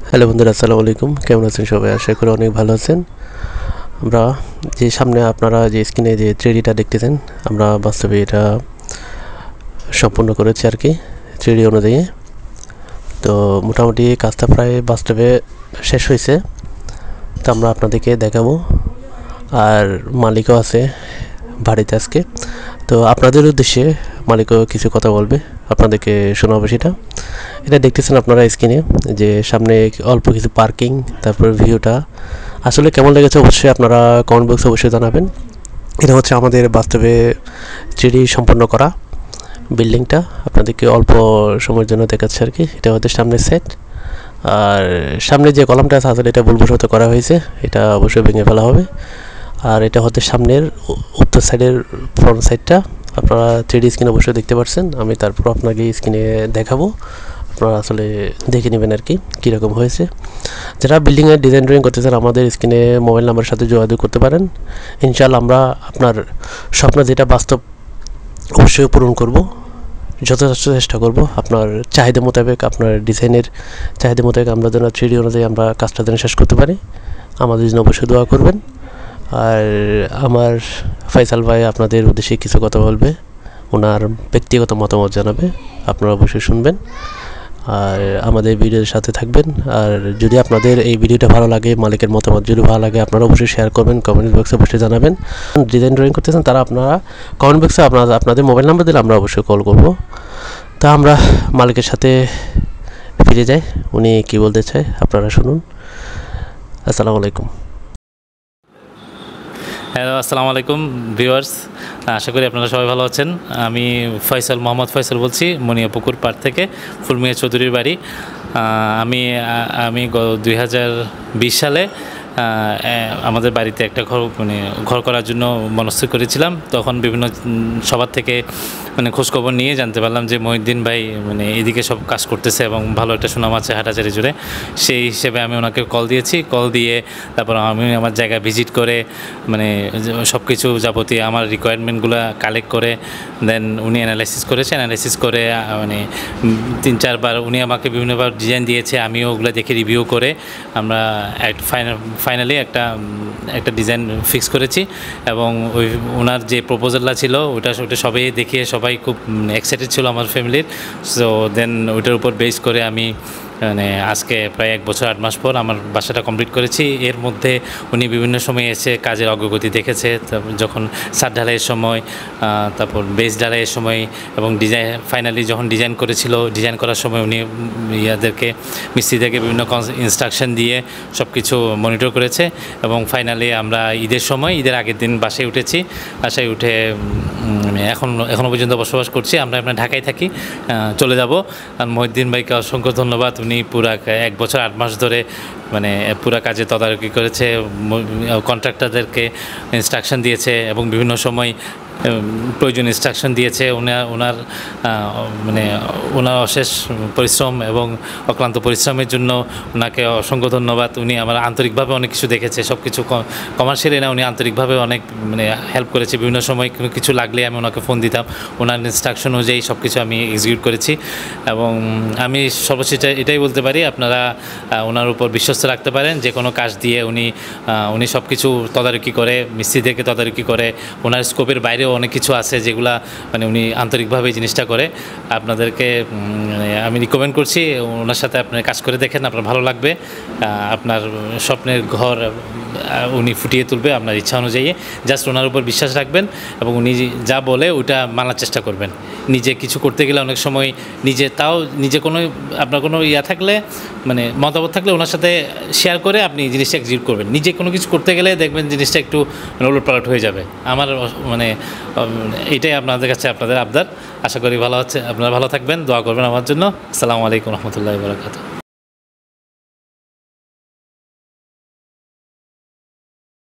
Hello বন্ধুরা, আসসালামু আলাইকুম। কেমন আছেন সবাই? আশা করি অনেক ভালো আছেন। আমরা যে সামনে আপনারা যে স্ক্রিনে যে 3Dটা দেখতেছেন, আমরা বাস্তবে এটা সম্পূর্ণ করেছি আর কি 3D অনুযায়ী। তো মোটামুটি কাজটা প্রায় বাস্তবে শেষ হয়েছে। তো আমরা আপনাদেরকে দেখাবো, আর মালিকও আছে বাড়িতে আজকে। তো আপনাদের উদ্দেশ্যে মালিকও কিছু কথা বলবে, আপনাদেরকে শোনাবো সেটা। এটা দেখতেছেন আপনারা স্ক্রিনে যে সামনে অল্প কিছু পার্কিং, তারপর ভিউটা আসলে কেমন লেগেছে অবশ্যই আপনারা কমেন্ট বক্সে অবশ্যই জানাবেন। এটা হচ্ছে আমাদের বাস্তবে 3D সম্পন্ন করা বিল্ডিংটা, আপনাদেরকে অল্প সময়ের জন্য দেখাচ্ছে আর কি। এটা হচ্ছে সামনের সেট, আর সামনে যে কলামটা আছে আসলে এটা ভুলবশত করা হয়েছে, এটা অবশ্যই ভেঙে ফেলা হবে। আর এটা হচ্ছে সামনের উত্তর সাইডের ফ্রন্ট সাইডটা আপনারা 3D স্ক্রিনে অবশ্যই দেখতে পাচ্ছেন। আমি তারপর আপনাকে স্ক্রিনে দেখাবো, আপনারা আসলে দেখে নেবেন আর কি কীরকম হয়েছে। যারা বিল্ডিংয়ের ডিজাইন ড্রয়িং করতে চান আমাদের স্ক্রিনে মোবাইল নাম্বারের সাথে যোগাযোগ করতে পারেন। ইনশাআল্লাহ আমরা আপনার স্বপ্ন যেটা বাস্তব অবশ্যই পূরণ করব, যথেষ্ট চেষ্টা করব আপনার চাহিদা মোতাবেক, আপনার ডিজাইনের চাহিদা মোতাবেক আমরা যেন 3D অনুযায়ী আমরা কাজটা যেন শেষ করতে পারি। আমাদের জন্য অবশ্যই দোয়া করবেন। আর আমার ফয়সাল ভাই আপনাদের উদ্দেশ্যে কিছু কথা বলবে, ওনার ব্যক্তিগত মতামত জানাবে, আপনারা অবশ্যই শুনবেন আর আমাদের ভিডিওর সাথে থাকবেন। আর যদি আপনাদের এই ভিডিওটা ভালো লাগে, মালিকের মতামত যদি ভালো লাগে, আপনারা অবশ্যই শেয়ার করবেন, কমেন্ট বক্সে অবশ্যই জানাবেন। ডিজাইন ড্রয়িং করতেছেন তারা আপনারা কমেন্ট বক্সে আপনাদের মোবাইল নাম্বার দিলে আমরা অবশ্যই কল করব। তা আমরা মালিকের সাথে ফিরে যাই, উনি কি বলতে চায় আপনারা শুনুন। আসসালামু আলাইকুম। হ্যালো, আসসালামু আলাইকুম ভিউয়ার্স, আশা করি আপনারা সবাই ভালো আছেন। আমি মোহাম্মদ ফয়সাল বলছি, মনিয়াপুকুর পাড় থেকে, ফুলমিয়া চৌধুরীর বাড়ি। আমি 2020 সালে আমাদের বাড়িতে একটা ঘর করার জন্য মনস্থির করেছিলাম। তখন বিভিন্ন সবার থেকে খোঁজখবর নিয়ে জানতে পারলাম যে মহিউদ্দিন ভাই এদিকে সব কাজ করতেছে এবং ভালো একটা সুনাম আছে হাটাচারি জুড়ে। সেই হিসেবে আমি ওনাকে কল দিয়েছি। কল দিয়ে তারপর আমি আমার জায়গা ভিজিট করে সব কিছু যাবতীয় আমার রিকোয়ারমেন্টগুলো কালেক্ট করে দেন উনি অ্যানালাইসিস করে 3-4 বার উনি আমাকে বিভিন্নবার ডিজাইন দিয়েছে, আমিও ওগুলো দেখে রিভিউ করে আমরা ফাইনালি একটা ডিজাইন ফিক্স করেছি। এবং ওনার যে প্রপোজালটা ছিল ওটা সবাই দেখিয়ে সবাই খুব এক্সাইটেড ছিল আমার ফ্যামিলির। সো দেন ওইটার উপর বেস করে আমি আজকে প্রায় 1 বছর 8 মাস পর আমার বাসাটা কমপ্লিট করেছি। এর মধ্যে উনি বিভিন্ন সময় এসে কাজের অগ্রগতি দেখেছে, যখন ছাদ ঢালাইয়ের সময়, তারপর বেস ঢালাইয়ের সময়, এবং ফাইনালি যখন ডিজাইন করার সময় উনি মিস্ত্রিদেরকে বিভিন্ন ইনস্ট্রাকশন দিয়ে সব কিছু মনিটর করেছে। এবং ফাইনালি আমরা ঈদের আগের দিন বাসায় উঠেছি। বাসায় উঠে এখনও পর্যন্ত বসবাস করছি। আমরা ঢাকায় থাকি, চলে যাব। আর মহিউদ্দিন ভাইকে অসংখ্য ধন্যবাদ। উনি পুরা 1 বছর 8 মাস ধরে পুরা কাজে তদারকি করেছে, কন্ট্রাক্টরদেরকে ইনস্ট্রাকশন দিয়েছে এবং বিভিন্ন সময় প্রয়োজন ইনস্ট্রাকশন দিয়েছে। ওনার অশেষ পরিশ্রম এবং অক্লান্ত পরিশ্রমের জন্য ওনাকে অসংখ্য ধন্যবাদ। উনি আমার আন্তরিকভাবে অনেক কিছু দেখেছে, সব কিছু কমার্শিয়ালি না, উনি আন্তরিকভাবে অনেক হেল্প করেছে। বিভিন্ন সময় কিছু লাগলে আমি ওনাকে ফোন দিতাম, ওনার ইনস্ট্রাকশন অনুযায়ী সব কিছু আমি এক্সিকিউট করেছি। এবং আমি সর্বশেষ এটাই বলতে পারি, আপনারা ওনার উপর বিশ্বস্ত রাখতে পারেন। যে কোনো কাজ দিয়ে উনি সব কিছু তদারকি করে, মিস্ত্রিদেরকে তদারকি করে। ওনার স্কোপের বাইরেও অনেক কিছু আছে যেগুলা উনি আন্তরিকভাবে জিনিসটা করে। আপনাদেরকে আমি রিকমেন্ড করছি ওনার সাথে আপনার কাজ করে দেখেন, আপনার ভালো লাগবে। আপনার স্বপ্নের ঘর উনি ফুটিয়ে তুলবে আপনার ইচ্ছা অনুযায়ী। জাস্ট ওনার উপর বিশ্বাস রাখবেন এবং উনি যা বলে ওটা মানার চেষ্টা করবেন। নিজে কিছু করতে গেলে অনেক সময় নিজে আপনার কোনো থাকলে মতামত থাকলে ওনার সাথে শেয়ার করে আপনি জিনিসটা এক্সিকিউট করবেন। নিজে কোনো কিছু করতে গেলে দেখবেন জিনিসটা একটু ওলটপালট হয়ে যাবে। আমার এইটাই আপনাদের কাছে আপনাদের আবদার। আশা করি ভালো হচ্ছে, আপনারা ভালো থাকবেন, দোয়া করবেন আমার জন্য। আসসালামু আলাইকুম রহমতুল্লাহি ওয়া বারাকাতুহু।